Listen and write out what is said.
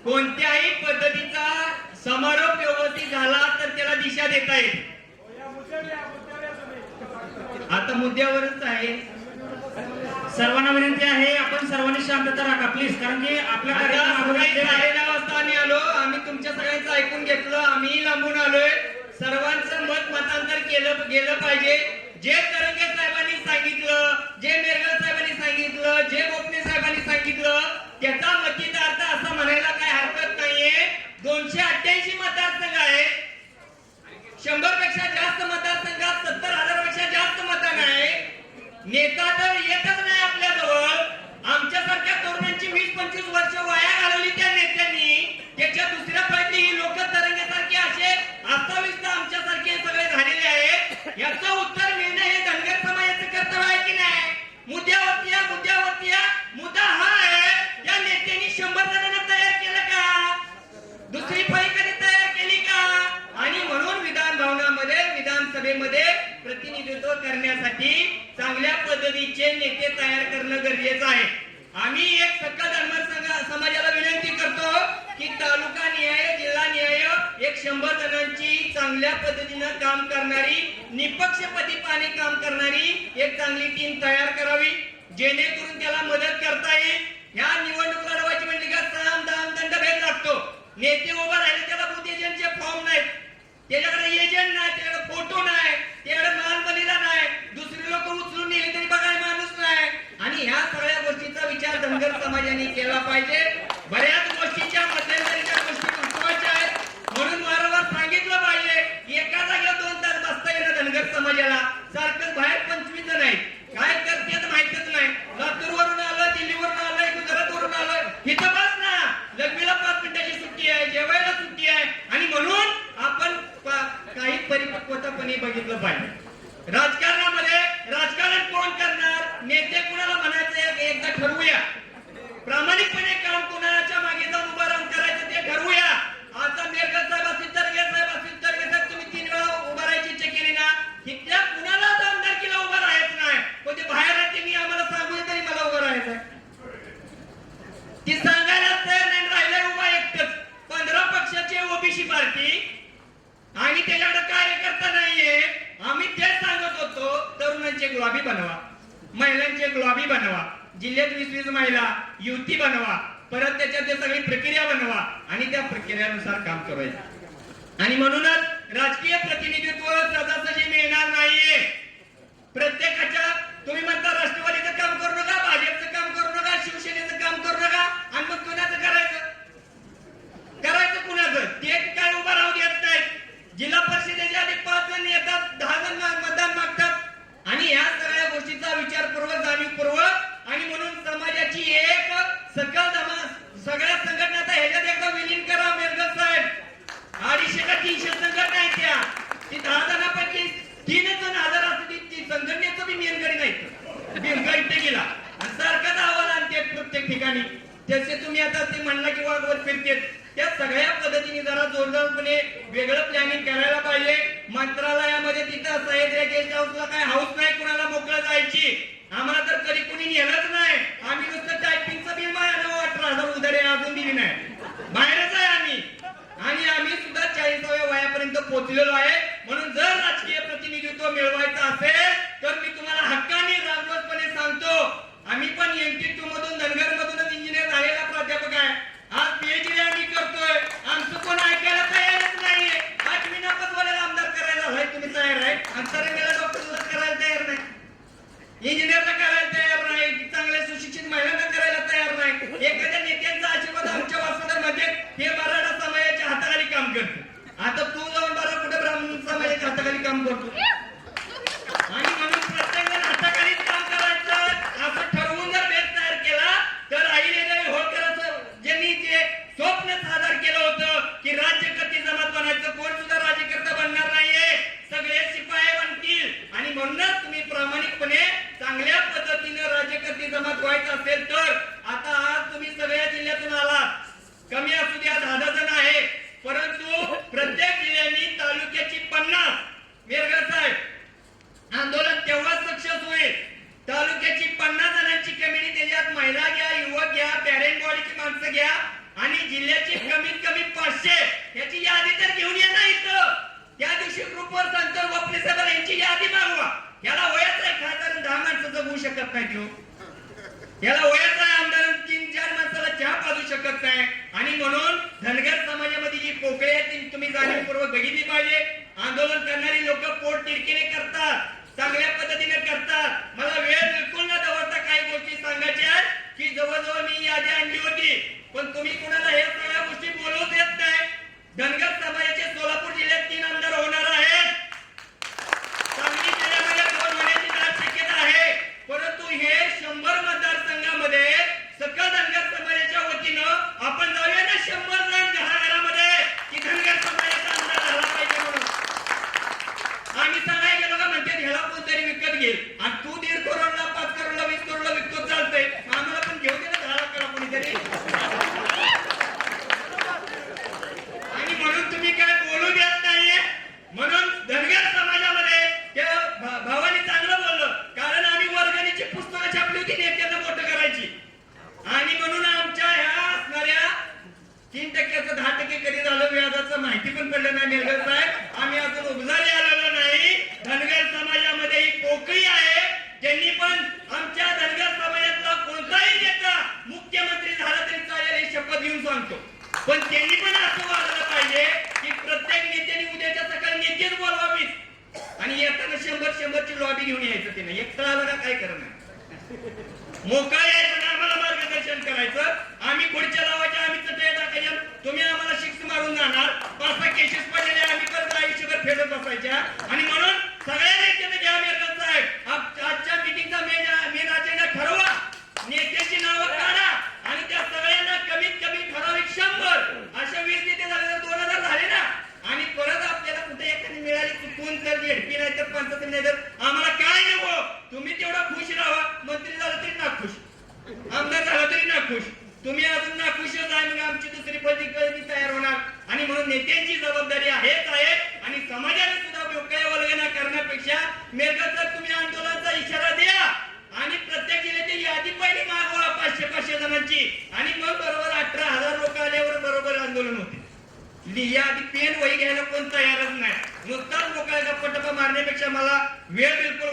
कोणत्याही पद्धतीचा समारोप व्यवस्थित झाला तर त्याला दिशा देता येईल. आता मुद्द्यावरच आहे. सर्वांना विनंती आहे आपण सर्वांनी शांतता राखा प्लीज, कारण की आपल्या वाजता आम्ही आलो. आम्ही तुमच्या सगळ्यांचं ऐकून घेतलं. आम्ही लांबून आलोय. सर्वांचं मतांतर गेलं पाहिजे. जे तरंगे साहेबांनी सांगितलं, जे मेरगळ साहेबांनी सांगितलं, जे गोपने साहेबांनी सांगितलं, त्याचा मतिदार्थ असा म्हणायला काही हरकत नाहीये. 288 मतदारसंघ आहेत. 100 पेक्षा जास्त मतदारसंघात 70,000 पेक्षा जास्त मतदान आहे. नेता तर येतच नाही आपल्या जवळ. आमच्यासारख्या तरुणांची 20-25 वर्ष वाया घालवली त्या नेत्यांनी. त्याच्या दुसऱ्या फळीतली ही लोक तरंगेसारखे असे अस्ताव्यस्त आमच्यासारखे सगळे झालेले आहेत. याचं उत्तर मिळणं हे धनगर समाजाचं कर्तव्य आहे की नाही? मुद्द्यावरती या. मुद्दा हा आहे, या नेत्यांनी 100 जणांना तयार केलं का? दुसरी फळी कधी तयार केली का? आणि म्हणून विधान भवनामध्ये, विधानसभेमध्ये प्रतिनिधित्व करण्यासाठी चांगल्या पद्धतीचे नेते तयार करणं गरजेचं आहे. आम्ही एक सकल धर्म समाजाला विनंती करतो की तालुका निहाय, जिल्हा निहाय एक 100 जणांची चांगल्या पद्धतीनं काम करणारी, निपक्षपातीपणे काम करणारी एक चांगली टीम तयार करावी, जेणेकरून त्याला मदत करता येईल. ह्या निवडणूक लढवायची म्हणली का साम दाम दंडभेद लागतो. नेते उभा राहिले त्याला बूथ एजंटचे फॉर्म नाहीत, त्याच्याकडे एजंट नाही, त्याच्याकडे फोटो नाही, त्याच्याकडे मालमत्ता नाही, दुसरी लोक उचलून नेली तरी बघायला माणूस नाही. आणि ह्या सगळ्या गोष्टीचा विचार धनगर समाजाने केला पाहिजे. बऱ्याच गोष्टीच्या मध्यंतरीच्या गोष्टी महत्वाच्या आहेत. म्हणून वारंवार सांगितलं पाहिजे, एका जागेवर 2 तास बसता येणं धनगर समाजाला. सारखं बाहेर 25 जण आहेत, काय करते माहितच नाही. लातूरवरून आलं, दिल्लीवरून आलंय, गुजरातवरून आलंय, इथं बस ना. लग्नीला 5 मिनिटाची सुट्टी आहे, जेवायला सुट्टी आहे. आणि म्हणून आपण काही परिपक्वतापणे बघितलं पाहिजे. राजकारणामध्ये राजकारण कोण करणार, नेते कुणाला म्हणायचं एकदा ठरवूया. प्रामाणिकपणे काम कोणाच्या मागे जाऊन उभं राहून करायचं ते ठरवूया. आता मेरगळ साहेब असतील, तरगे साहेब तुम्ही 3 वेळा उभं राहायची इच्छा केली ना, इथल्या कुणालाच आमदारकीला उभं राहायचं नाही. पण ते बाहेर राहते मी आम्हाला सांगू तरी मला उभं राहायचंय. ती सांगायलाच तयार नाही, राहिलंय उभा एकटच. 15 पक्षाची ओबीसी पार्टी आणि त्याच्याकडे कार्यकर्ता नाहीये. आम्ही तेच सांगत होतो, तरुणांचे गुलाबी बनवा, महिलांचे गुलाबी बनवा, जिल्ह्यात 20-20 महिला युती बनवा, परत त्याच्यात ते सगळी प्रक्रिया बनवा आणि त्या प्रक्रियानुसार काम करायचं. आणि म्हणूनच राजकीय प्रतिनिधित्व सहजासहजी मिळणार नाहीये. प्रत्येकाच्या तुम्ही म्हणता राष्ट्रवादीचं काम करू नका, भाजपचं काम करू नका, शिवसेनेचं काम करू नका, आणि मग कुणाचं करायचं कुणाचं? ते काय उभं राहू देत नाहीत. जिल्हा परिषदेच्या आधी 5 जण येतात, 10 जण मतदान मागतात. आणि या सगळ्या गोष्टीचा विचारपूर्वक, जाणीवपूर्वक, आणि म्हणून समाजाची एक सकल सगळ्या संघटना ह्याच्यात एकदा विलीन करा. मेरगळ साहेब 250 का 300 संघटना आहेत त्या. ती 10 जणांपैकी 3 जण हजर असते. ती संघटनेचं बी मेनगडी नाही, इथे गेला आणि सारखाच अहवाल आणते प्रत्येक ठिकाणी. त्याचे तुम्ही आता ते म्हणला की वाघवर फिरतेत. त्या सगळ्या पद्धतीने जरा जोरदारपणे वेगळं प्लॅनिंग करायला पाहिजे. मंत्रालयामध्ये तिथं सह्याद्री गेस्ट हाऊसला काय हाऊस नाही कुणाला मोकळं जायची. आम्हाला तर कधी कुणी नेलंच नाही. आम्ही नुसतं टायपिंगचं बिल 18,000 उधारे अजून दिली नाही, बाहेरच आहे आम्ही. आणि आम्ही सुद्धा 40व्या वयापर्यंत पोहोचलेलो आहे. म्हणून जर राजकीय प्रतिनिधित्व मिळवायचं असेल तर मी तुम्हाला हक्काने राजरोजपणे सांगतो, आम्ही पण NT2 मधून, धनगर मधूनच इंजिनियर झालेला प्राध्यापक आहे. आज PhD आम्ही करतोय. आमचं कोण ऐकायला तयारच नाहीये. 8 नापासवाल्याला आमदार करायला होय तुम्ही तयार आहे, अंतरंगाला डॉक्टरला करायला तयार नाही, इंजिनियरला करायला तयार नाही, चांगल्या सुशिक्षित महिलांना करायला तयार नाही. एखाद्या नेत्यांचा आशीर्वाद आमच्या वासनामध्ये हे मराठा समाजाच्या हाताखाली काम करतो. आता तू जाऊन बरं कुठे ब्राह्मण समाजाच्या हाताखाली काम करतो. आणि म्हणून प्रत्येक जण हाताखालीच काम करायचं असं ठरवून जर बेस तयार केला तर अहिल्यादेवी होळकरांचं ज्यांनी जे स्वप्न सादर केलं होतं की राज्यकर्ते जमात बनायचं, कोण सुद्धा राज्यकर्ता बनणार नाहीये, सगळे शिपाई बनतील. आणि म्हणूनच तुम्ही प्रामाणिकपणे चांगल्या पद्धतीने राज्यकर्ते जमात व्हायचं असेल तर आता आज तुम्ही सगळ्या जिल्ह्यातून आलात, कमी असू द्या 10 जण आहे, परंतु प्रत्येक जिल्ह्यानी तालुक्याची 50 मेरगळ साहेब आंदोलन तेव्हा सक्सेस होईल. तालुक्याची 50 जणांची कमिटी, त्याच्यात महिला घ्या, युवक घ्या, पॅरेंट बॉडीची माणसं घ्या आणि जिल्ह्याची कमीत कमी 500 याची यादी तर घेऊन या ना इथं. त्या दिवशी ग्रुपवर सांगतो गोपने साहेब यांची यादी मागवा. याला वयाचा आहे खासदार 10 माणसं जगू शकत नाही तो. याला वयाचा आहे आमदार 3-4 माणसाला चहा पाजू शकत नाही. आणि म्हणून धनगर समाजामध्ये जी पोकळी आहे ती तुम्ही जाणीवपूर्वक बघितली पाहिजे. आंदोलन करणारी लोक पोट तिडकीने करतात, चांगल्या पद्धतीने करतात. मला वेळ बिलकुल न दवडता काही गोष्टी सांगायच्या आहेत की जवळजवळ मी यादी आणली होती, पण तुम्ही कुणाला हे सगळ्या गोष्टी बोलवूच येत नाही. धनगर समाजाचे सोलापूर जिल्ह्यात 3 आमदार होणार आहेत. सांगली जिल्ह्यामध्ये 2 होण्याची दाट शक्यता आहे. परंतु हे 100 मतदारसंघामध्ये सकल धनगर समाजाच्या वतीनं आपण जाऊया ना 100 जण घराघरामध्ये की धनगर समाजाचा आमदार झाला पाहिजे म्हणून. आम्ही सांगायला गेलो का म्हणते ह्याला कोणतरी विकत घेईल आणि तू 1.5 करोडला 5 करोडला 20 करोडला विकतो चालतंय, आम्हाला पण घेऊ दे ना 10 लाखाला कोणीतरी. आणि म्हणून तुम्ही काय बोलू देत नाहीये. म्हणून धनगर समाजामध्ये त्या भावानी चांगलं बोललं, कारण आम्ही वर्गणीची पुस्तकं छापली होती नेत्यांना मोठं करायची. आणि म्हणून आमच्या ह्या असणाऱ्या 3% 10% कधी झालं व्याजाचं माहिती पण पडलं नाही मेलगर साहेब. आम्ही अजून उभारी आलेलो नाही. धनगर समाजामध्ये ही पोकळी आहे ज्यांनी पण आमच्या धनगर समाजातला कोणताही नेता मुख्यमंत्री झाला तरी चालेल हे शपथ घेऊन सांगतो. पण त्यांनी पण असं वागलं पाहिजे की प्रत्येक नेत्याने उद्याच्या सकाळी नेतेच बोलवावीत आणि येताना 100 ची लॉबी घेऊन यायचं. त्याने एकटा आला का काय करणार, मोकळा यायचं ना आम्हाला मार्गदर्शन करायचं. आम्ही खुर्च्या लावायच्या, आम्ही चटया टाकायच्या, तुम्ही आम्हाला शिक्ष मारून जाणार. 5-6 केसेस पडलेले आम्ही परत आयुष्यभर फेडत बसायच्या. आणि म्हणून सगळ्या नेत्यांना घ्या मेरगत साहेब, आजच्या मीटिंगचा मेन अजेंडा ठरवा, नेत्याची नावं काढा आणि त्या सगळ्यांना कमीत कमी ठराविक 100 अशा 20 नेते झाले तर 2000 झाले ना. आणि परत आपल्याला कुठे एखादी मिळाली चुकून तर झेडपी नाही तर पंचायत नाही तर आम्हाला काय नको. तुम्ही तेवढा खुश राहा. मंत्री झाला तरी ना खुश, आमदार झाला तरी ना खुश. तुम्ही अजून ना खुशच आहे, मग आमची दुसरी पद्धती तयार होणार. आणि म्हणून नेत्यांची जबाबदारी आहेच आहे. आणि समाजाने सुद्धा मोकळ्या वल्गना करण्यापेक्षा मेरगत तुम्ही आंदोलनाचा इशारा द्या आणि प्रत्येक जिल्ह्याची यादी पहिली मागवा 500 जणांची. आणि मग बरोबर 18,000 लोक आल्यावर बरोबर आंदोलन होते. या आधी पेन वही घ्यायला कोण तयारच नाही. नुकताच लोकांना गप्पा टप्पा मारण्यापेक्षा मला वेळ बिलकुल